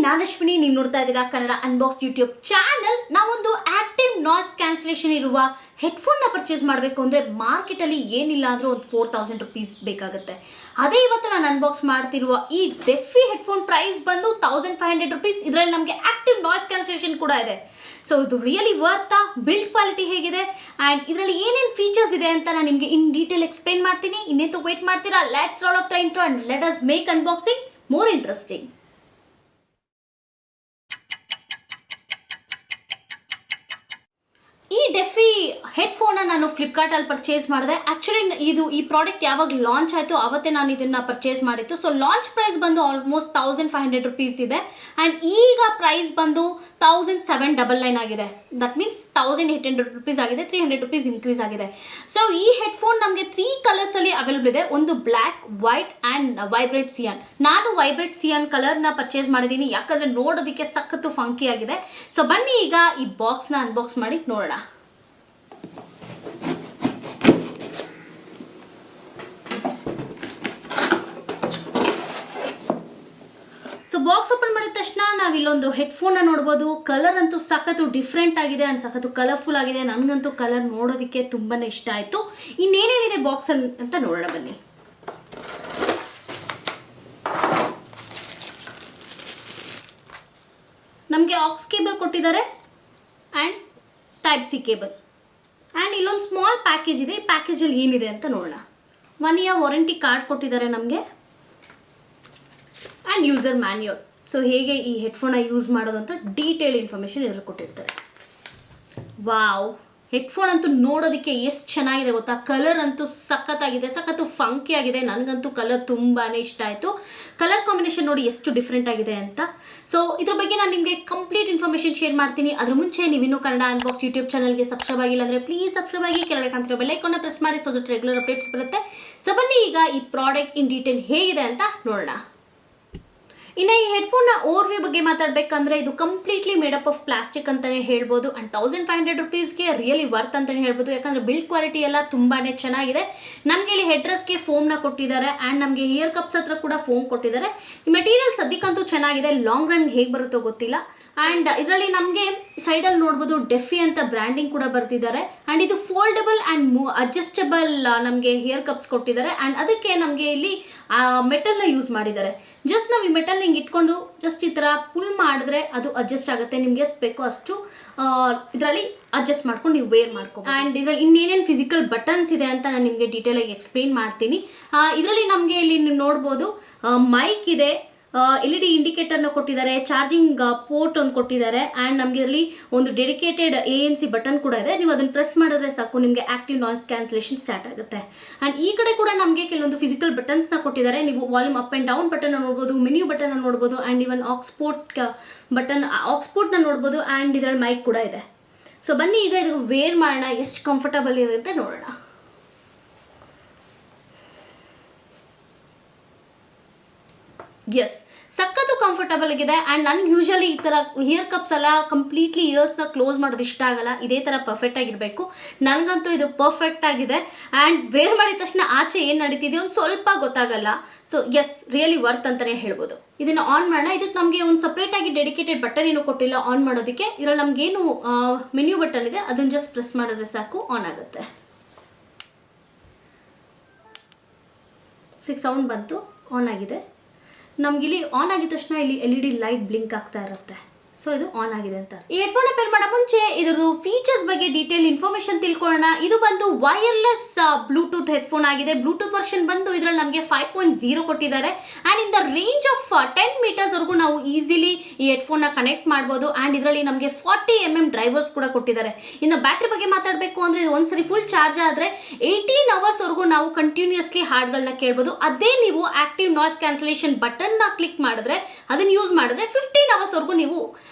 ನಾನು ಅಶ್ವಿನಿ, ನೀವು ನೋಡ್ತಾ ಇದ್ದೀರಾ ಕನ್ನಡ ಅನ್ಬಾಕ್ಸ್ ಯೂಟ್ಯೂಬ್ ಚಾನಲ್. ನಾವೊಂದು ಆಕ್ಟಿವ್ ನಾಯ್ಸ್ ಕ್ಯಾನ್ಸಲೇಷನ್ ಇರುವ ಹೆಡ್ಫೋನ್ ನ ಪರ್ಚೇಸ್ ಮಾಡಬೇಕು ಅಂದ್ರೆ ಮಾರ್ಕೆಟ್ ಅಲ್ಲಿ ಏನಿಲ್ಲ ಅಂದ್ರೆ ಒಂದು 4000 rupees ಬೇಕಾಗುತ್ತೆ. ಅದೇ ಇವತ್ತು ನಾನು ಅನ್ಬಾಕ್ಸ್ ಮಾಡ್ತಿರುವ ಈ ಡೆಫಿ ಹೆಡ್ಫೋನ್ ಪ್ರೈಸ್ ಬಂದು 1500 rupees. ಇದರಲ್ಲಿ ನಮಗೆ ಆಕ್ಟಿವ್ ನಾಯ್ಸ್ ಕ್ಯಾನ್ಸಲೇಷನ್ ಕೂಡ ಇದೆ. ಸೊ ಇದು ರಿಯಲಿ ವರ್ತಾ, ಬಿಲ್ಡ್ ಕ್ವಾಲಿಟಿ ಹೇಗಿದೆ ಅಂಡ್ ಇದರಲ್ಲಿ ಏನೇನು ಫೀಚರ್ಸ್ ಇದೆ ಅಂತ ನಾನು ನಿಮಗೆ ಇನ್ ಡೀಟೇಲ್ ಎಕ್ಸ್ಪ್ಲೇನ್ ಮಾಡ್ತೀನಿ. ಇನ್ನೇನು ವೇಟ್ ಮಾಡ್ತೀರಾ? Let's role of the intro and let us make unboxing more interesting. ಈ ಡೆಫಿ ಹೆಡ್ಫೋನ್ ನಾನು ಫ್ಲಿಪ್ಕಾರ್ಟ್ ಅಲ್ಲಿ ಪರ್ಚೇಸ್ ಮಾಡಿದೆ. ಆಕ್ಚುಲಿ ಈ ಪ್ರಾಡಕ್ಟ್ ಯಾವಾಗ ಲಾಂಚ್ ಆಯಿತು ಅವತ್ತೇ ನಾನು ಇದನ್ನ ಪರ್ಚೇಸ್ ಮಾಡಿತ್ತು. ಸೊ ಲಾಂಚ್ ಪ್ರೈಸ್ ಬಂದು ಆಲ್ಮೋಸ್ಟ್ 1500 rupees ಇದೆ ಅಂಡ್ ಈಗ ಪ್ರೈಸ್ ಬಂದು 1799 ಆಗಿದೆ. ದಟ್ ಮೀನ್ಸ್ 1800 rupees ಆಗಿದೆ, 300 rupees ಇನ್ಕ್ರೀಸ್ ಆಗಿದೆ. ಸೊ ಈ ಹೆಡ್ಫೋನ್ ನಮಗೆ 3 ಕಲರ್ಸ್ ಅಲ್ಲಿ ಅವೈಲೇಬಲ್ ಇದೆ. ಒಂದು black, white and vibrate Xi'an. ನಾನು ವೈಬ್ರೇಟ್ ಸಿಯಾನ್ ಕಲರ್ ನ ಪರ್ಚೇಸ್ ಮಾಡಿದ್ದೀನಿ ಯಾಕಂದ್ರೆ ನೋಡೋದಕ್ಕೆ ಸಖತ್ತು ಫಂಕಿ ಆಗಿದೆ. ಸೊ ಬನ್ನಿ ಈಗ ಈ ಬಾಕ್ಸ್ ನ ಅನ್ಬಾಕ್ಸ್ ಮಾಡಿ ನೋಡೋಣ. ಸೊ ಬಾಕ್ಸ್ ಓಪನ್ ಮಾಡಿದ ತಕ್ಷಣ ನಾವು ಇಲ್ಲೊಂದು ಹೆಡ್ಫೋನ್ ನೋಡ್ಬೋದು. ಕಲರ್ ಅಂತೂ ಸಖತ್ತು ಡಿಫ್ರೆಂಟ್ ಆಗಿದೆ ಅಂಡ್ ಸಖತ್ತು ಕಲರ್ಫುಲ್ ಆಗಿದೆ. ನನಗಂತೂ ಕಲರ್ ನೋಡೋದಕ್ಕೆ ತುಂಬಾನೇ ಇಷ್ಟ ಆಯ್ತು. ಇನ್ನೇನೇನಿದೆ ಬಾಕ್ಸ್ ಅಲ್ಲಿ ಅಂತ ನೋಡೋಣ ಬನ್ನಿ. ನಮಗೆ ಆಕ್ಸ್ ಕೇಬಲ್ ಕೊಟ್ಟಿದ್ದಾರೆ and type C cable and ಇಲ್ಲೊಂದು ಸ್ಮಾಲ್ ಪ್ಯಾಕೇಜ್ ಇದೆ. ಈ ಪ್ಯಾಕೇಜ್ ಅಲ್ಲಿ ಏನಿದೆ ಅಂತ ನೋಡೋಣ. 1 year ವಾರಂಟಿ ಕಾರ್ಡ್ ಕೊಟ್ಟಿದ್ದಾರೆ ನಮಗೆ ಅಂಡ್ ಯೂಸರ್ ಮ್ಯಾನ್ಯುಯಲ್. ಸೊ ಹೇಗೆ ಈ ಹೆಡ್ಫೋನ್ ಯೂಸ್ ಮಾಡೋದು ಅಂತ ಡೀಟೇಲ್ ಇನ್ಫಾರ್ಮೇಶನ್ ಇದರಲ್ಲಿ ಕೊಟ್ಟಿರ್ತಾರೆ. ವಾವ್, ಹೆಡ್ಫೋನ್ ಅಂತೂ ನೋಡೋದಕ್ಕೆ ಎಷ್ಟು ಚೆನ್ನಾಗಿದೆ ಗೊತ್ತಾ. ಕಲರ್ ಅಂತೂ ಸಖತ್ತಾಗಿದೆ, ಸಖತ್ತು ಫಂಕಿ ಆಗಿದೆ. ನನಗಂತೂ ಕಲರ್ ತುಂಬಾನೇ ಇಷ್ಟ ಆಯಿತು. ಕಲರ್ ಕಾಂಬಿನೇಷನ್ ನೋಡಿ ಎಷ್ಟು ಡಿಫ್ರೆಂಟ್ ಆಗಿದೆ ಅಂತ. ಸೊ ಇದ್ರ ಬಗ್ಗೆ ನಾನು ನಿಮಗೆ ಕಂಪ್ಲೀಟ್ ಇನ್ಫಾರ್ಮೇಶನ್ ಶೇರ್ ಮಾಡ್ತೀನಿ. ಅದ್ರ ಮುಂಚೆ ನೀವಿನ್ನೂ ಕನ್ನಡ ಅನ್ಬಾಕ್ಸ್ ಯೂಟ್ಯೂಬ್ ಚಾನಲ್ಗೆ ಸಬ್ಸ್ಕ್ರೈಬ್ ಆಗಿಲ್ಲ ಅಂದರೆ ಪ್ಲೀಸ್ ಸಬ್ಸ್ಕ್ರೈಬ್ ಆಗಿ, ಕೆಳಗಡೆ ಕಾಣ್ತಿರೋ ಬೆಲ್ ಐಕಾನ್ನ ಪ್ರೆಸ್ ಮಾಡಿ. ಸೊ ದಟ್ ರೆಗ್ಯುಲರ್ ಅಪ್ಡೇಟ್ಸ್ ಬರುತ್ತೆ. ಸೊ ಬನ್ನಿ ಈಗ ಈ ಪ್ರಾಡಕ್ಟ್ ಇನ್ ಡೀಟೇಲ್ ಹೇಗಿದೆ ಅಂತ ನೋಡೋಣ. ಇನ್ನು ಈ ಹೆಡ್ಫೋನ್ ನ ಓವರ್ವ್ಯೂ ಬಗ್ಗೆ ಮಾತಾಡ್ಬೇಕಂದ್ರೆ ಇದು ಕಂಪ್ಲೀಟ್ಲಿ ಮೇಡಪ್ ಆಫ್ ಪ್ಲಾಸ್ಟಿಕ್ ಅಂತಾನೆ ಹೇಳ್ಬೋದು ಅಂಡ್ 1500 rupeesಗೆ ರಿಯಲಿ ವರ್ತ್ ಅಂತಾನೆ ಹೇಳ್ಬೋದು. ಯಾಕಂದ್ರೆ ಬಿಲ್ಡ್ ಕ್ವಾಲಿಟಿ ಎಲ್ಲ ತುಂಬಾನೇ ಚೆನ್ನಾಗಿದೆ. ನಮಗೆ ಇಲ್ಲಿ ಹೆಡ್ರೆಸ್ಗೆ ಫೋಮ್ ನ ಕೊಟ್ಟಿದ್ದಾರೆ ಅಂಡ್ ನಮಗೆ ಇಯರ್ ಕಪ್ಸ್ ಹತ್ರ ಕೂಡ ಫೋಮ್ ಕೊಟ್ಟಿದ್ದಾರೆ. ಈ ಮೆಟೀರಿಯಲ್ ಸದ್ಯಕ್ಕಂತೂ ಚೆನ್ನಾಗಿದೆ. ಲಾಂಗ್ ರನ್ ಹೇಗೆ ಬರುತ್ತೋ ಗೊತ್ತಿಲ್ಲ. ಅಂಡ್ ಇದರಲ್ಲಿ ನಮಗೆ ಸೈಡ್ ಅಲ್ಲಿ ನೋಡಬಹುದು ಡೆಫಿ ಅಂತ ಬ್ರ್ಯಾಂಡಿಂಗ್ ಕೂಡ ಬರ್ತಿದ್ದಾರೆ ಅಂಡ್ ಇದು ಫೋಲ್ಡಬಲ್ ಅಂಡ್ ಅಡ್ಜಸ್ಟಬಲ್ ನಮಗೆ ಹೇರ್ ಕಪ್ಸ್ ಕೊಟ್ಟಿದ್ದಾರೆ ಅಂಡ್ ಅದಕ್ಕೆ ನಮಗೆ ಇಲ್ಲಿ ಮೆಟಲ್ ನ ಯೂಸ್ ಮಾಡಿದ್ದಾರೆ. ಜಸ್ಟ್ ನಾವು ಈ ಮೆಟಲ್ ಹಿಂಗೆ ಇಟ್ಕೊಂಡು ಜಸ್ಟ್ ಈ ತರ ಪುಲ್ ಮಾಡಿದ್ರೆ ಅದು ಅಡ್ಜಸ್ಟ್ ಆಗುತ್ತೆ. ನಿಮ್ಗೆ ಎಷ್ಟು ಬೇಕೋ ಅಷ್ಟು ಇದರಲ್ಲಿ ಅಡ್ಜಸ್ಟ್ ಮಾಡ್ಕೊಂಡು ನೀವು ವೇರ್ ಮಾಡ್ಕೊಂಡು. ಅಂಡ್ ಇದ್ರಲ್ಲಿ ಇನ್ನೇನೇನು ಫಿಸಿಕಲ್ ಬಟನ್ಸ್ ಇದೆ ಅಂತ ನಾನು ನಿಮಗೆ ಡೀಟೇಲ್ ಆಗಿ ಎಕ್ಸ್ಪ್ಲೇನ್ ಮಾಡ್ತೀನಿ. ಇದರಲ್ಲಿ ನಮಗೆ ಇಲ್ಲಿ ನೀವು ನೋಡ್ಬೋದು ಮೈಕ್ ಇದೆ, LED ಇಂಡಿಕೇಟರ್ ನ ಕೊಟ್ಟಿದ್ದಾರೆ, ಚಾರ್ಜಿಂಗ್ ಪೋರ್ಟ್ ಒಂದು ಕೊಟ್ಟಿದ್ದಾರೆ ಅಂಡ್ ನಮ್ಗೆ ಇದರಲ್ಲಿ ಒಂದು ಡೆಡಿಕೇಟೆಡ್ ANC ಬಟನ್ ಕೂಡ ಇದೆ. ನೀವು ಅದನ್ನ ಪ್ರೆಸ್ ಮಾಡಿದ್ರೆ ಸಾಕು ನಿಮಗೆ ಆಕ್ಟಿವ್ ನಾಯ್ಸ್ ಕ್ಯಾನ್ಸಲೇಷನ್ ಸ್ಟಾರ್ಟ್ ಆಗುತ್ತೆ. ಅಂಡ್ ಈ ಕಡೆ ಕೂಡ ನಮಗೆ ಕೆಲವೊಂದು ಫಿಸಿಕಲ್ ಬಟನ್ಸ್ ನ ಕೊಟ್ಟಿದ್ದಾರೆ. ನೀವು volume up and down button ನೋಡಬಹುದು, ಮೆನ್ಯೂ ಬಟನ್ ನೋಡಬಹುದು ಅಂಡ್ ಇವನ್ ಆಕ್ಸ್ಪೋರ್ಟ್ ಬಟನ್ ಆಕ್ಸ್ಪೋರ್ಟ್ ನ ನೋಡಬಹುದು ಅಂಡ್ ಇದರಲ್ಲಿ ಮೈಕ್ ಕೂಡ ಇದೆ. ಸೊ ಬನ್ನಿ ಈಗ ಇದು ವೇರ್ ಮಾಡೋಣ, ಎಷ್ಟು ಕಂಫರ್ಟಬಲ್ ಇದೆ ಅಂತ ನೋಡೋಣ. ಎಸ್, ಸಖತ್ತು ಕಂಫರ್ಟಬಲ್ ಆಗಿದೆ ಅಂಡ್ ನನ್ಗೆ ಯೂಶಲಿ ಈ ತರ ಇಯರ್ ಕಪ್ಸ್ ಎಲ್ಲ ಕಂಪ್ಲೀಟ್ಲಿ ಇಯರ್ಸ್ ನ ಕ್ಲೋಸ್ ಮಾಡೋದು ಇಷ್ಟ ಆಗಲ್ಲ. ಇದೇ ತರ ಪರ್ಫೆಕ್ಟ್ ಆಗಿರ್ಬೇಕು. ನನಗಂತೂ ಇದು ಪರ್ಫೆಕ್ಟ್ ಆಗಿದೆ ಅಂಡ್ ವೇರ್ ಮಾಡಿದ ತಕ್ಷಣ ಆಚೆ ಏನ್ ನಡೀತಿದೆ ಒಂದು ಸ್ವಲ್ಪ ಗೊತ್ತಾಗಲ್ಲ. ಸೊ ಎಸ್, ರಿಯಲಿ ವರ್ತ್ ಅಂತಾನೆ ಹೇಳ್ಬೋದು. ಇದನ್ನ ಆನ್ ಮಾಡೋಣ. ಇದಕ್ಕೆ ನಮಗೆ ಒಂದು ಸಪ್ರೇಟ್ ಆಗಿ ಡೆಡಿಕೇಟೆಡ್ ಬಟನ್ ಏನು ಕೊಟ್ಟಿಲ್ಲ ಆನ್ ಮಾಡೋದಕ್ಕೆ. ಇದ್ರಲ್ಲಿ ನಮ್ಗೇನು ಮೆನ್ಯೂ ಬಟನ್ ಇದೆ ಅದನ್ನ ಜಸ್ಟ್ ಪ್ರೆಸ್ ಮಾಡಿದ್ರೆ ಸಾಕು ಆನ್ ಆಗುತ್ತೆ. 6 ಸೌಂಡ್ ಬಂತು, ಆನ್ ಆಗಿದೆ. ನಮ್ಗೆ ಇಲ್ಲಿ ಆನ್ ಆಗಿದ ತಕ್ಷಣ ಇಲ್ಲಿ LED ಲೈಟ್ ಬ್ಲಿಂಕ್ ಆಗ್ತಾ ಇರುತ್ತೆ. ಸೊ ಇದು ಆನ್ ಆಗಿದೆ ಅಂತ. ಈ ಹೆಡ್ಫೋನ್ ಪೇರ್ ಮಾಡೋ ಮುಂಚೆ ಇದ್ರದ್ದು ಫೀಚರ್ಸ್ ಬಗ್ಗೆ ಡೀಟೇಲ್ ಇನ್ಫಾರ್ಮೇಶನ್ ತಿಳ್ಕೊಳ್ಳೋಣ. ಇದು ಬಂದು ವೈರ್ಲೆಸ್ ಬ್ಲೂಟೂತ್ ಹೆಡ್ಫೋನ್ ಆಗಿದೆ. ಬ್ಲೂಟೂತ್ ವರ್ಷನ್ ಬಂದು ಇದ್ರಲ್ಲಿ ನಮಗೆ 5.0 ಕೊಟ್ಟಿದ್ದಾರೆ and in the range of 10 meters ವರೆಗೂ ನಾವು ಈಸಿಲಿ ಈ ಹೆಡ್ಫೋನ್ ನ ಕನೆಕ್ಟ್ ಮಾಡಬಹುದು ಅಂಡ್ ಇದರಲ್ಲಿ ನಮಗೆ 40 mm ಡ್ರೈವರ್ಸ್ ಕೂಡ ಕೊಟ್ಟಿದ್ದಾರೆ. ಇನ್ನು ಬ್ಯಾಟ್ರಿ ಬಗ್ಗೆ ಮಾತಾಡಬೇಕು ಅಂದ್ರೆ ಇದು ಒಂದ್ಸರಿ ಫುಲ್ ಚಾರ್ಜ್ ಆದ್ರೆ 18 hours ವರೆಗೂ ನಾವು ಕಂಟಿನ್ಯೂಸ್ಲಿ ಹಾಡ್ಗಳನ್ನ ಕೇಳಬಹುದು. ಅದೇ ನೀವು ಆಕ್ಟಿವ್ ನಾಯ್ಸ್ ಕ್ಯಾನ್ಸಲೇಷನ್ ಬಟನ್ ನ ಕ್ಲಿಕ್ ಮಾಡಿದ್ರೆ ಅದನ್ನ ಯೂಸ್ ಮಾಡಿದ್ರೆ 15 hours ವರೆಗೂ ನೀವು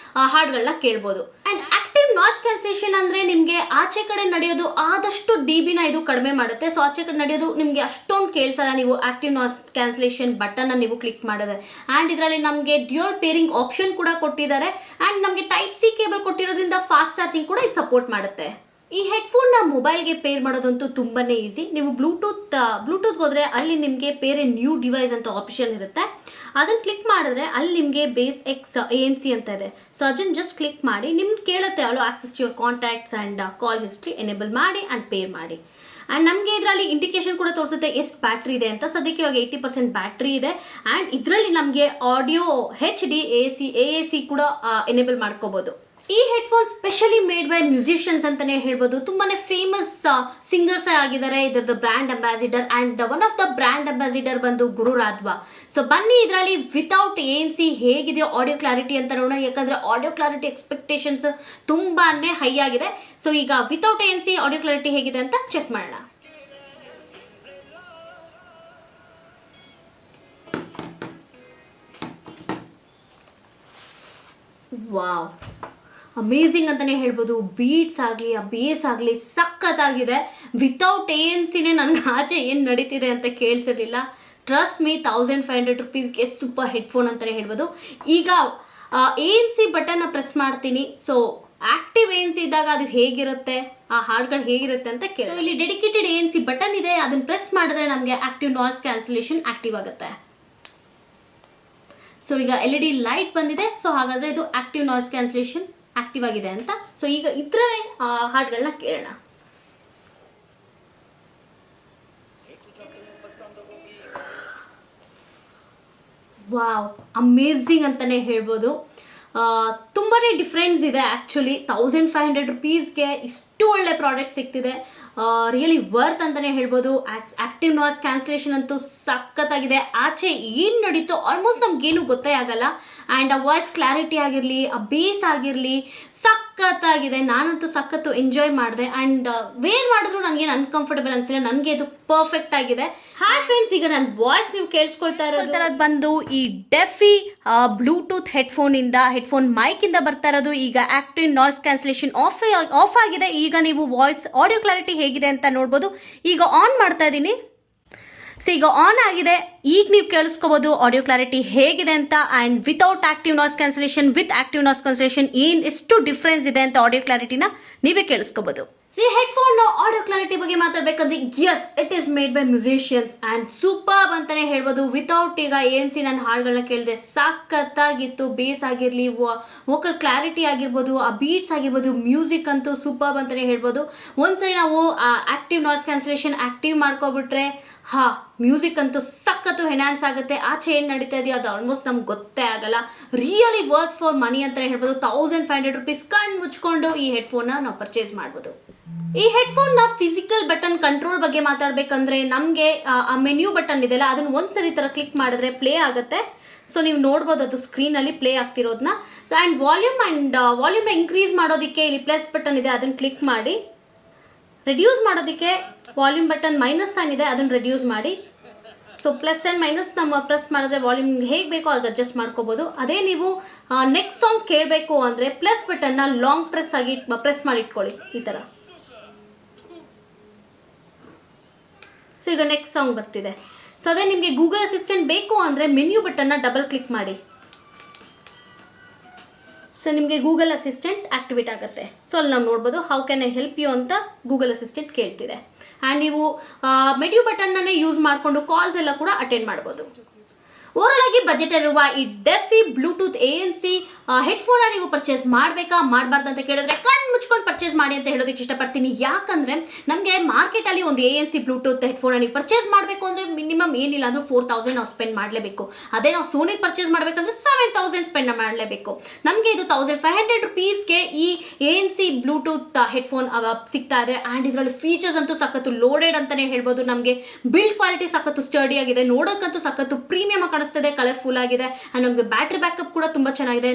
ಹಾಡ್ಗಳನ್ನ ಕೇಳಬಹುದು. ಅಂಡ್ ಆಕ್ಟಿವ್ ನಾಯ್ಸ್ ಕ್ಯಾನ್ಸಲೇಷನ್ ಅಂದ್ರೆ ನಿಮ್ಗೆ ಆಚೆ ಕಡೆ ನಡೆಯೋದು ಆದಷ್ಟು DB ನ ಇದು ಕಡಿಮೆ ಮಾಡುತ್ತೆ. ಸೊ ಆಚೆ ಕಡೆ ನಡೆಯೋದು ನಿಮ್ಗೆ ಅಷ್ಟೊಂದು ಕೇಳಿಸಲ್ಲ ನೀವು ಆಕ್ಟಿವ್ ನಾಯ್ಸ್ ಕ್ಯಾನ್ಸಲೇಷನ್ ಬಟನ್ ನೀವು ಕ್ಲಿಕ್ ಮಾಡಿದ್ರೆ. ಅಂಡ್ ಇದರಲ್ಲಿ ನಮಗೆ ಡ್ಯುಯಲ್ ಪೇರಿಂಗ್ ಆಪ್ಷನ್ ಕೂಡ ಕೊಟ್ಟಿದ್ದಾರೆ ಅಂಡ್ ನಮಗೆ ಟೈಪ್ ಸಿ ಕೇಬಲ್ ಕೊಟ್ಟಿರೋದ್ರಿಂದ ಫಾಸ್ಟ್ ಚಾರ್ಜಿಂಗ್ ಕೂಡ ಇದು ಸಪೋರ್ಟ್ ಮಾಡುತ್ತೆ. ಈ ಹೆಡ್ಫೋನ್ನ ಮೊಬೈಲ್ಗೆ ಪೇರ್ ಮಾಡೋದಂತೂ ತುಂಬಾ ಈಸಿ. ನೀವು ಬ್ಲೂಟೂತ್ಗೆ ಹೋದರೆ ಅಲ್ಲಿ ನಿಮಗೆ ಪೇರ್ ಎ ನ್ಯೂ ಡಿವೈಸ್ ಅಂತ ಆಪ್ಷನ್ ಇರುತ್ತೆ. ಅದನ್ನು ಕ್ಲಿಕ್ ಮಾಡಿದ್ರೆ ಅಲ್ಲಿ ನಿಮಗೆ BassX ANC ಅಂತ ಇದೆ. ಸೊ ಅದನ್ನು ಜಸ್ಟ್ ಕ್ಲಿಕ್ ಮಾಡಿ, ನಿಮ್ಗೆ ಕೇಳುತ್ತೆ allow access to your contacts and call history enable ಮಾಡಿ ಆ್ಯಂಡ್ ಪೇರ್ ಮಾಡಿ. ಆ್ಯಂಡ್ ನಮಗೆ ಇದರಲ್ಲಿ ಇಂಡಿಕೇಶನ್ ಕೂಡ ತೋರಿಸುತ್ತೆ ಎಷ್ಟು ಬ್ಯಾಟ್ರಿ ಇದೆ ಅಂತ. ಸದ್ಯಕ್ಕೆ ಇವಾಗ 80% ಬ್ಯಾಟ್ರಿ ಇದೆ. ಆ್ಯಂಡ್ ಇದರಲ್ಲಿ ನಮಗೆ ಆಡಿಯೋ HD AAC ಕೂಡ ಎನೇಬಲ್ ಮಾಡ್ಕೋಬೋದು. ಈ headphone specially made by musicians ಅಂತಾನೆ ಹೇಳ್ಬೋದು. ತುಂಬಾನೇ ಫೇಮಸ್ ಸಿಂಗರ್ಸ್ ಆಗಿದ್ದಾರೆ. ಇದರದ್ದು brand ambassador and one of the brand ambassador ಬಂದು ಗುರು ರಾಧ್ವಾ. ಸೊ ಬನ್ನಿ ಇದರಲ್ಲಿ ವಿತೌಟ್ ANC ಹೇಗಿದೆಯೋ ಆಡಿಯೋ ಕ್ಲಾರಿಟಿ ಅಂತ ನೋಡೋಣ. ಯಾಕಂದ್ರೆ ಆಡಿಯೋ ಕ್ಲಾರಿಟಿ ಎಕ್ಸ್ಪೆಕ್ಟೇಷನ್ಸ್ ತುಂಬಾನೇ ಹೈ ಆಗಿದೆ. ಸೊ ಈಗ ವಿತೌಟ್ ANC ಆಡಿಯೋ ಕ್ಲಾರಿಟಿ ಹೇಗಿದೆ ಅಂತ ಚೆಕ್ ಮಾಡೋಣ. ವಾವ್, ಅಮೇಝಿಂಗ್ ಅಂತಲೇ ಹೇಳ್ಬೋದು. ಬೀಟ್ಸ್ ಆಗಲಿ ಆ ಬೇಸ್ ಆಗಲಿ ಸಖತ್ತಾಗಿದೆ. ವಿತೌಟ್ ANCನೇ ನನಗೆ ಆಚೆ ಏನು ನಡೀತಿದೆ ಅಂತ ಕೇಳಿಸಿರಲಿಲ್ಲ. ಟ್ರಸ್ಟ್ ಮೀ, 1500 ರುಪೀಸ್ಗೆ ಸೂಪರ್ ಹೆಡ್ಫೋನ್ ಅಂತಲೇ ಹೇಳ್ಬೋದು. ಈಗ ANC ಬಟನ್ನ ಪ್ರೆಸ್ ಮಾಡ್ತೀನಿ. ಸೊ ಆಕ್ಟಿವ್ ANC ಇದ್ದಾಗ ಅದು ಹೇಗಿರುತ್ತೆ, ಆ ಹಾಡುಗಳು ಹೇಗಿರುತ್ತೆ ಅಂತ ಕೇಳಿ. ಸೊ ಇಲ್ಲಿ ಡೆಡಿಕೇಟೆಡ್ ANC ಬಟನ್ ಇದೆ. ಅದನ್ನು ಪ್ರೆಸ್ ಮಾಡಿದ್ರೆ ನಮಗೆ ಆಕ್ಟಿವ್ ನಾಯ್ಸ್ ಕ್ಯಾನ್ಸಲೇಷನ್ ಆಕ್ಟಿವ್ ಆಗುತ್ತೆ. ಸೊ ಈಗ LED ಲೈಟ್ ಬಂದಿದೆ. ಸೊ ಹಾಗಾದ್ರೆ ಇದು ಆಕ್ಟಿವ್ ನಾಯ್ಸ್ ಕ್ಯಾನ್ಸಲೇಷನ್ ಆಕ್ಟಿವ್ ಆಗಿದೆ ಅಂತ. ಸೊ ಈಗ ಇದ್ರಲ್ಲೇ ಹಾಡುಗಳನ್ನ ಕೇಳೋಣ. ವಾವ್, ಅಮೇಝಿಂಗ್ ಅಂತಾನೆ ಹೇಳ್ಬೋದು. ತುಂಬಾನೇ ಡಿಫ್ರೆನ್ಸ್ ಇದೆ ಆ್ಯಕ್ಚುಲಿ. 1500 ರುಪೀಸ್ಗೆ ಇಷ್ಟು ಒಳ್ಳೆ ಪ್ರಾಡಕ್ಟ್ ಸಿಗ್ತಿದೆ. ರಿಯಲಿ ವರ್ತ್ ಅಂತಲೇ ಹೇಳ್ಬೋದು. ಆಕ್ಟಿವ್ ನಾಯ್ಸ್ ಕ್ಯಾನ್ಸಲೇಷನ್ ಅಂತೂ ಸಖತ್ತಾಗಿದೆ. ಆಚೆ ಏನು ನಡೀತೋ ಆಲ್ಮೋಸ್ಟ್ ನಮ್ಗೇನು ಗೊತ್ತೇ ಆಗಲ್ಲ. ಆ್ಯಂಡ್ ಆ ವಾಯ್ಸ್ ಕ್ಲಾರಿಟಿ ಆಗಿರಲಿ, ಆ ಬೇಸ್ ಆಗಿರಲಿ ಸಖತ್ತಾಗಿದೆ. ನಾನಂತೂ ಸಖತ್ತು ಎಂಜಾಯ್ ಮಾಡಿದೆ. ಆ್ಯಂಡ್ ವೇರ್ ಮಾಡಿದ್ರು ನನಗೇನು ಅನ್ಕಂಫರ್ಟಬಲ್ ಅನಿಸಿಲ್ಲ. ನನಗೆ ಇದು ಪರ್ಫೆಕ್ಟ್ ಆಗಿದೆ. ಹಾಯ್ ಫ್ರೆಂಡ್ಸ್, ಈಗ ನನ್ನ ವಾಯ್ಸ್ ನೀವು ಕೇಳಿಸ್ಕೊಳ್ತಾ ಇರೋದು ಬಂದು ಈ ಡೆಫಿ ಬ್ಲೂಟೂತ್ ಹೆಡ್ಫೋನ್ ಮೈಕ್ ಇಂದ ಬರ್ತಾ ಇರೋದು. ಈಗ ಆಕ್ಟಿವ್ ನಾಯ್ಸ್ ಕ್ಯಾನ್ಸಲೇಷನ್ ಆಫ್ ಆಗಿದೆ. ಈಗ ನೀವು ವಾಯ್ಸ್ ಆಡಿಯೋ ಕ್ಲಾರಿಟಿ ಹೇಗಿದೆ ಅಂತ ನೋಡ್ಬೋದು. ಈಗ ಆನ್ ಮಾಡ್ತಾ ಇದ್ದೀನಿ. ಸೊ ಈಗ ಆನ್ ಆಗಿದೆ. ಈಗ ನೀವು ಕೇಳಿಸ್ಕೋಬಹುದು ಆಡಿಯೋ ಕ್ಲಾರಿಟಿ ಹೇಗಿದೆ ಅಂತ. And without active noise cancellation with active noise cancellation ಎಷ್ಟು ಡಿಫ್ರೆನ್ಸ್ ಇದೆ ಅಂತ ಆಡಿಯೋ ಕ್ಲಾರಿಟಿನ ನೀವೇ ಕೇಳಿಸ್ಕೋಬಹುದು. ಈ ಹೆಡ್ಫೋನ್ ಆಡಿಯೋ ಕ್ಲಾರಿಟಿ ಬಗ್ಗೆ ಮಾತಾಡಬೇಕಂದ್ರೆ yes, it is made by musicians and super ಅಂತಾನೆ ಹೇಳ್ಬೋದು. ವಿತೌಟ್ ಈಗ ANC ನನ್ನ ಹಾಡುಗಳನ್ನ ಕೇಳಿದೆ ಸಖತ್ತಾಗಿತ್ತು. ಬೇಸ್ ಆಗಿರಲಿ, ವೋಕಲ್ ಕ್ಲಾರಿಟಿ ಆಗಿರ್ಬೋದು, ಆ ಬೀಟ್ಸ್ ಆಗಿರ್ಬೋದು, ಮ್ಯೂಸಿಕ್ ಅಂತೂ ಸೂಪರ್ ಅಂತಾನೆ ಹೇಳ್ಬೋದು. ಒಂದ್ಸರಿ ನಾವು ಆಕ್ಟಿವ್ ನಾಯ್ಸ್ ಕ್ಯಾನ್ಸಲೇಷನ್ ಆಕ್ಟಿವ್ ಮಾಡ್ಕೊಬಿಟ್ರೆ ಮ್ಯೂಸಿಕ್ ಅಂತೂ ಸಖತ್ತು ಎನ್ಹಾನ್ಸ್ ಆಗುತ್ತೆ. ಆಚೆ ಏನು ನಡೀತಾ ಇದೆಯೋ ಅದು ಆಲ್ಮೋಸ್ಟ್ ನಮ್ಗೆ ಗೊತ್ತೇ ಆಗಲ್ಲ. ರಿಯಲಿ ವರ್ತ್ ಫಾರ್ ಮನಿ ಅಂತಲೇ ಹೇಳ್ಬೋದು. 1500 ರುಪೀಸ್ ಕಣ್ಣು ಮುಚ್ಕೊಂಡು ಈ ಹೆಡ್ಫೋನ್ನ ನಾವು ಪರ್ಚೇಸ್ ಮಾಡ್ಬೋದು. ಈ ಹೆಡ್ಫೋನ್ನ ಫಿಸಿಕಲ್ ಬಟನ್ ಕಂಟ್ರೋಲ್ ಬಗ್ಗೆ ಮಾತಾಡಬೇಕಂದ್ರೆ ನಮಗೆ ಆ ಮೆನ್ಯೂ ಬಟನ್ ಇದೆಯಲ್ಲ, ಅದನ್ನು ಒಂದ್ಸರಿ ಥರ ಕ್ಲಿಕ್ ಮಾಡಿದ್ರೆ ಪ್ಲೇ ಆಗುತ್ತೆ. ಸೊ ನೀವು ನೋಡ್ಬೋದು ಅದು ಸ್ಕ್ರೀನಲ್ಲಿ ಪ್ಲೇ ಆಗ್ತಿರೋದನ್ನ. ಆ್ಯಂಡ್ ವಾಲ್ಯೂಮ್ನ ಇನ್ಕ್ರೀಸ್ ಮಾಡೋದಕ್ಕೆ ಇಲ್ಲಿ ಪ್ಲಸ್ ಬಟನ್ ಇದೆ, ಅದನ್ನು ಕ್ಲಿಕ್ ಮಾಡಿ. ರೆಡ್ಯೂಸ್ ಮಾಡೋದಕ್ಕೆ ವಾಲ್ಯೂಮ್ ಬಟನ್ ಮೈನಸ್ ಸೈನ್ ಇದೆ, ಅದನ್ನು ರೆಡ್ಯೂಸ್ ಮಾಡಿ. ಸೊ ಪ್ಲಸ್ ಆ್ಯಂಡ್ ಮೈನಸ್ ನಮ್ಮ ಪ್ರೆಸ್ ಮಾಡಿದ್ರೆ ವಾಲ್ಯೂಮ್ ಹೇಗೆ ಬೇಕೋ ಅದು ಅಡ್ಜಸ್ಟ್ ಮಾಡ್ಕೋಬೋದು. ಅದೇ ನೀವು ನೆಕ್ಸ್ಟ್ ಸಾಂಗ್ ಕೇಳಬೇಕು ಅಂದರೆ ಪ್ಲಸ್ ಬಟನ್ನ ಲಾಂಗ್ ಪ್ರೆಸ್ ಮಾಡಿ ಇಟ್ಕೊಳ್ಳಿ ಈ ಥರ. ಸೊ ಈಗ ನೆಕ್ಸ್ಟ್ ಸಾಂಗ್ ಬರ್ತಿದೆ. ಸೊ ಅದೇ ನಿಮಗೆ ಗೂಗಲ್ ಅಸಿಸ್ಟೆಂಟ್ ಬೇಕು ಅಂದರೆ ಮೆನ್ಯೂ ಬಟನ್ನ ಡಬಲ್ ಕ್ಲಿಕ್ ಮಾಡಿ. ಸೊ ನಿಮಗೆ ಗೂಗಲ್ ಅಸಿಸ್ಟೆಂಟ್ ಆಕ್ಟಿವೇಟ್ ಆಗುತ್ತೆ. ಸೊ ಅಲ್ಲಿ ನಾವು ನೋಡ್ಬೋದು how can I help you ಅಂತ ಗೂಗಲ್ ಅಸಿಸ್ಟೆಂಟ್ ಕೇಳ್ತಿದೆ. ಆ್ಯಂಡ್ ನೀವು ಮೆನ್ಯೂ ಬಟನ್ನನ್ನೇ ಯೂಸ್ ಮಾಡಿಕೊಂಡು ಕಾಲ್ಸ್ ಎಲ್ಲ ಕೂಡ ಅಟೆಂಡ್ ಮಾಡ್ಬೋದು. ಓವರಾಲ್ ಆಗಿ ಬಜೆಟ್ ಇರುವ ಈ ಡೆಫಿ ಬ್ಲೂಟೂತ್ ANC ಹೆಡ್ಫೋನ್ ನೀವು ಪರ್ಚೇಸ್ ಮಾಡಬೇಕಾ ಮಾಡಬಾರ್ದು ಅಂತ ಕೇಳಿದ್ರೆ ಕಣ್ಣು ಮುಚ್ಕೊಂಡು ಪರ್ಚೇಸ್ ಮಾಡಿ ಅಂತ ಹೇಳೋದಕ್ಕೆ ಇಷ್ಟಪಡ್ತೀನಿ. ಯಾಕಂದ್ರೆ ನಮಗೆ ಮಾರ್ಕೆಟಲ್ಲಿ ಒಂದು ANC ಬ್ಲೂಟೂತ್ ಹೆಡ್ಫೋನ್ ನೀವು ಪರ್ಚೇಸ್ ಮಾಡಬೇಕು ಅಂದರೆ ಮಿನಿಮಮ್ ಏನಿಲ್ಲ ಅಂದ್ರೆ 4000 ನಾವು ಸ್ಪೆಂಡ್ ಮಾಡಲೇಬೇಕು. ಅದೇ ನಾವು ಸೋನಿ ಪರ್ಚೇಸ್ ಮಾಡಬೇಕಂದ್ರೆ 7000 ಸ್ಪೆಂಡ್ ಮಾಡಲೇಬೇಕು. ನಮಗೆ ಇದು 1500 ರುಪೀಸ್ಗೆ ಈ ANC ಬ್ಲೂಟೂತ್ ಹೆಡ್ಫೋನ್ ಸಿಗ್ತಾ ಇದೆ. ಆ್ಯಂಡ್ ಇದರಲ್ಲಿ ಫೀಚರ್ಸ್ ಅಂತೂ ಸಖತ್ತು ಲೋಡೆಡ್ ಅಂತಲೇ ಹೇಳ್ಬೋದು. ನಮಗೆ ಬಿಲ್ಡ್ ಕ್ವಾಲಿಟಿ ಸಖತ್ತು ಸ್ಟಡಿ ಆಗಿದೆ, ನೋಡೋಕ್ಕಂತೂ ಸಖತ್ತು ಪ್ರೀಮಿಯಮ್ ಕಾಣಿಸ್ತಿದೆ, ಕಲರ್ಫುಲ್ ಆಗಿದೆ. ಆ್ಯಂಡ್ ನಮಗೆ ಬ್ಯಾಟ್ರಿ ಬ್ಯಾಕಪ್ ಕೂಡ ತುಂಬ ಚೆನ್ನಾಗಿದೆ.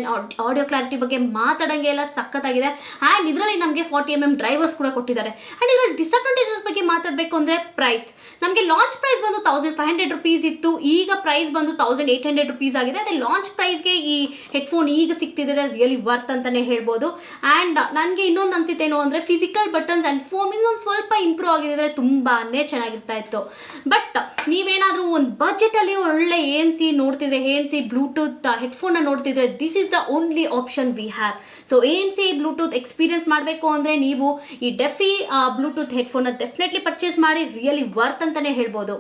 ಆಡಿಯೋ ಕ್ಲಾರಿಟಿ ಬಗ್ಗೆ ಮಾತಾಡಂಗೆ ಎಲ್ಲ ಸಖತ್ತಾಗಿದೆ. ಆ್ಯಂಡ್ ಇದರಲ್ಲಿ ನಮಗೆ 40mm ಡ್ರೈವರ್ಸ್ ಕೂಡ ಕೊಟ್ಟಿದ್ದಾರೆ. ಆ್ಯಂಡ್ ಇದರಲ್ಲಿ ಡಿಸಡ್ವಾಂಟೇಜಸ್ ಬಗ್ಗೆ ಮಾತಾಡಬೇಕು ಅಂದರೆ ಪ್ರೈಸ್. ನಮಗೆ ಲಾಂಚ್ ಪ್ರೈಸ್ ಬಂದು 1500 ರುಪೀಸ್ ಇತ್ತು. ಈಗ ಪ್ರೈಸ್ ಬಂದು 1800 ರುಪೀಸ್ ಆಗಿದೆ. ಅದೇ ಲಾಂಚ್ ಪ್ರೈಸ್ಗೆ ಈ ಹೆಡ್ಫೋನ್ ಈಗ ಸಿಗ್ತಿದ್ರೆ ರಿಯಲಿ ವರ್ತ್ ಅಂತಲೇ ಹೇಳ್ಬೋದು. ಆ್ಯಂಡ್ ನನಗೆ ಇನ್ನೊಂದು ಅನಿಸುತ್ತೇನೋ ಅಂದರೆ ಫಿಸಿಕಲ್ ಬಟನ್ಸ್ ಆ್ಯಂಡ್ ಫೋಮ್ ಇನ್ನೊಂದು ಸ್ವಲ್ಪ ಇಂಪ್ರೂವ್ ಆಗಿದ್ರೆ ತುಂಬಾ ಚೆನ್ನಾಗಿರ್ತಾ ಇತ್ತು. ಬಟ್ ನೀವೇನಾದರೂ ಒಂದು ಬಜೆಟಲ್ಲಿ ಒಳ್ಳೆ ANC ನೋಡ್ತಿದ್ರೆ, ANC ಬ್ಲೂಟೂತ್ ಹೆಡ್ಫೋನ್ನ ನೋಡ್ತಿದ್ರೆ, this is the only option we have. So ANC Bluetooth experience ಮಾಡಬೇಕು ಅಂದರೆ ನೀವು ಈ ಡೆಫಿ ಬ್ಲೂಟೂತ್ ಹೆಡ್ಫೋನ್ನ ಡೆಫಿನೆಟ್ಲಿ ಪರ್ಚೇಸ್ ಮಾಡಿ, ರಿಯಲಿ ವರ್ತ್ ಅಂತಲೇ ಹೇಳ್ಬೋದು.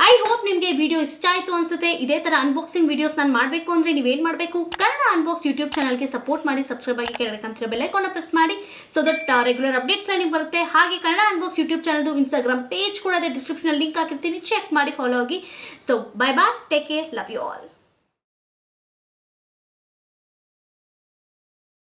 ಐ ಹೋಪ್ ನಿಮಗೆ ವಿಡಿಯೋ ಇಷ್ಟ ಆಯಿತು ಅನ್ಸುತ್ತೆ. ಇದೇ ಥರ ಅನ್ಬಾಕ್ಸಿಂಗ್ ವಿಡಿಯೋಸ್ ನಾನು ಮಾಡಬೇಕು ಅಂದರೆ ನೀವೇನು ಮಾಡಬೇಕು, ಕನ್ನಡ ಅನ್ಬಾಕ್ಸ್ ಯೂಟ್ಯೂಬ್ ಚಾನಲ್ಗೆ ಸಪೋರ್ಟ್ ಮಾಡಿ, ಸಬ್ಸ್ಕ್ರೈಬ್ ಆಗಿ ಕೆಳಗಡೆ ಕಾಣ್ತಿರೋ ಬೆಲ್ ಐಕಾನ್ನ ಪ್ರೆಸ್ ಮಾಡಿ, ಸೊ ದಟ್ ರೆಗ್ಯುಲರ್ ಅಪ್ಡೇಟ್ಸ್ ನಿಮಗೆ ಬರುತ್ತೆ. ಹಾಗೆ ಕನ್ನಡ ಅನ್ಬಾಕ್ಸ್ ಯೂಟ್ಯೂಬ್ ಚಾನಲ್ದು ಇನ್ಸ್ಟಾಗ್ರಾಮ್ ಪೇಜ್ ಕೂಡ ಇದೆ, ಡಿಸ್ಕ್ರಿಪ್ಷನಲ್ಲಿ ಲಿಂಕ್ ಹಾಕಿರ್ತೀನಿ, ಚೆಕ್ ಮಾಡಿ, ಫಾಲೋ ಆಗಿ. So bye bye, take care, love you all.